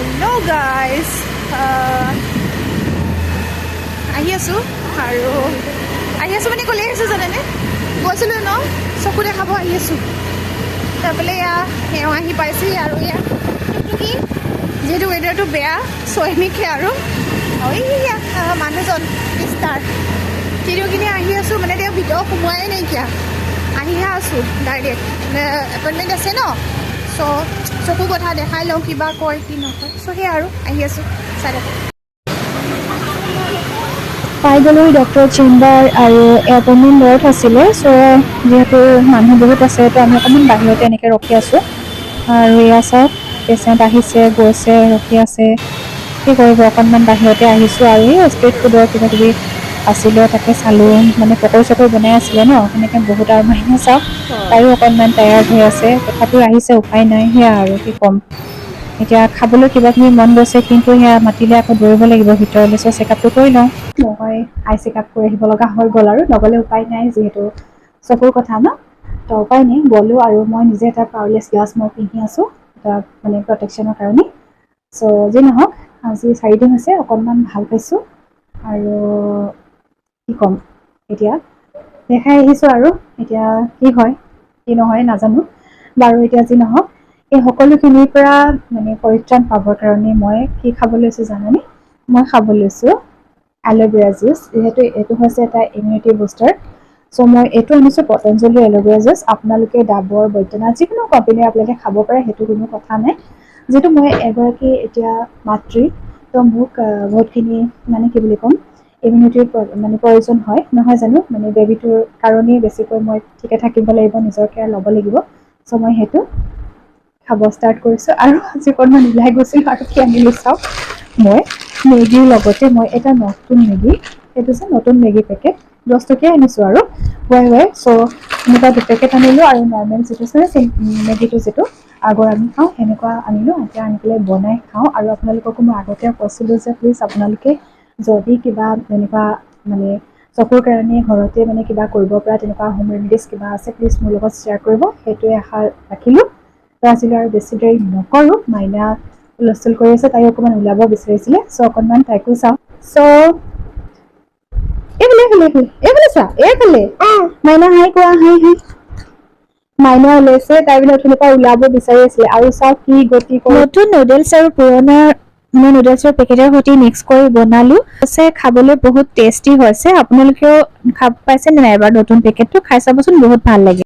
hello' guys আহি আছোঁ মানে ক'লে আহিছোঁ জানেনে গৈছিলোঁ ন চকু দেখাব আহি আছোঁ তাৰপৰা এওঁ আহি পাইছেহি আৰু টুকটুকি যিহেতু ৱেডাৰটো বেয়া চৈমিকে আৰু মানুহজন ষ্টাৰ তিনিওখিনি আহি আছোঁ মানে তেওঁ ভিতৰত সোমোৱাই নাইকিয়া আহিহে আছোঁ ডাইৰেক্ট এপইণ্টমেণ্ট আছে ন চ' চকু কথা দেখাই লওঁ কিবা কয় কি নকয় চ' সেয়া আৰু আহি আছোঁ চাই থাকক পাই গ'লোঁ ডক্টৰ চেম্বাৰ আৰু এপইণ্টমেণ্ট লৈত আছিলে চ' যিহেতু মানুহ বহুত আছে তো আমি অকণমান বাহিৰতে এনেকৈ ৰখি আছোঁ আৰু এয়া চাওক পেচেণ্ট আহিছে গৈছে ৰখি আছে কি কৰিব অকণমান বাহিৰতে আহিছোঁ আৰু এই ষ্ট্ৰীট ফুডৰ কিবাকিবি আছিলে তাকে চালোঁ মানে পকৰি চকৰি বনাই আছিলে ন সেনেকৈ বহুত আৰু মাইনা চাওক তাইও অকণমান টায়াৰ্ড হৈ আছে তথাপিও আহিছে উপায় নাই সেয়া আৰু কি ক'ম এতিয়া খাবলৈ কিবাকিবি মন গৈছে কিন্তু সেয়া মাতিলে আকৌ দৌৰিব লাগিব ভিতৰলৈ চ' চেকআপটো কৰি লওঁ মই আই চেকআপ কৰি আহিব লগা হৈ গ'ল আৰু নগ'লে উপায় নাই যিহেতু চকুৰ কথা ন তো উপায় নাই গ'লোঁ আৰু মই নিজে এটা পাৱাৰলেছ গ্লাছ মই পিন্ধি আছোঁ এটা মানে প্ৰটেকশ্যনৰ কাৰণে চ' যি নহওক আজি 4 দিন হৈছে অকণমান ভাল পাইছোঁ আৰু কি ক'ম এতিয়া দেখাই আহিছোঁ আৰু এতিয়া কি হয় কি নহয় নাজানো বাৰু এতিয়া যি নহওক এই সকলোখিনিৰ পৰা মানে পৰিত্ৰাণ পাবৰ কাৰণে মই কি খাব লৈছোঁ জানানে মই খাব লৈছোঁ এল'ভেৰা জুচ যিহেতু এইটো হৈছে এটা ইমিউনিটি বুষ্টাৰ চ' মই এইটো আনিছোঁ পতঞ্জলি এল'ভেৰা জুচ আপোনালোকে ডাবৰ বৈদ্যনাথ যিকোনো কোম্পানীৰ আপোনালোকে খাব পাৰে সেইটো কোনো কথা নাই যিহেতু মই এগৰাকী এতিয়া মাতৃ তো মোক বহুতখিনি মানে কি বুলি ক'ম ইমিউনিটিৰ মানে প্ৰয়োজন হয় নহয় জানো মানে বেবীটোৰ কাৰণেই বেছিকৈ মই ঠিকে থাকিব লাগিব নিজৰ কেয়াৰ ল'ব লাগিব চ' মই সেইটো খাব ষ্টাৰ্ট কৰিছোঁ আৰু আজি অকণমান ওলাই গৈছিলোঁ আৰু কি আনিলোঁ চাওক মই মেগীৰ লগতে মই এটা নতুন মেগী সেইটো যে নতুন মেগী পেকেট 10 টকীয়া আনিছোঁ আৰু ৱাই চ' এনেকুৱা 2 পেকেট আনিলোঁ আৰু নৰ্মেল যিটো আছে মেগীটো যিটো আগৰ আমি খাওঁ সেনেকুৱা আনিলোঁ এতিয়া আনি পেলাই বনাই খাওঁ আৰু আপোনালোককো মই আগতে কৈছিলোঁ যে প্লিজ আপোনালোকে যদি কিবা তেনেকুৱা মানে চকুৰ কাৰণে ঘৰতে মানে কিবা কৰিব পৰা তেনেকুৱা হোম ৰেমেডিজ কিবা আছে প্লিজ মোৰ লগত শ্বেয়াৰ কৰিব সেইটোৱে আশা ৰাখিলোঁ তো আজিলৈ আৰু বেছি দেৰি নকৰোঁ মাইনা হুলস্থুল কৰি আছে তাই অকণমান ওলাব বিচাৰিছিলে চ' অকণমান তাইকো চাওঁ চ' এইফালে চোৱা এইফালে মাইনা হাই কোৱা হাই মাইনা ওলাইছে তাই বোলে অথনিৰ পৰা ওলাব বিচাৰি আছিলে আৰু চাওক কি গতি নতুন নুডলছ আৰু পুৰণা মই নুডলছৰ পেকেটৰ সৈতে মিক্স কৰি বনালোঁ খাবলৈ বহুত টেষ্টি হৈছে আপোনালোকেও খাব পাইছে নে নাই এবাৰ নতুন পেকেটটো খাই চাবচোন বহুত ভাল লাগে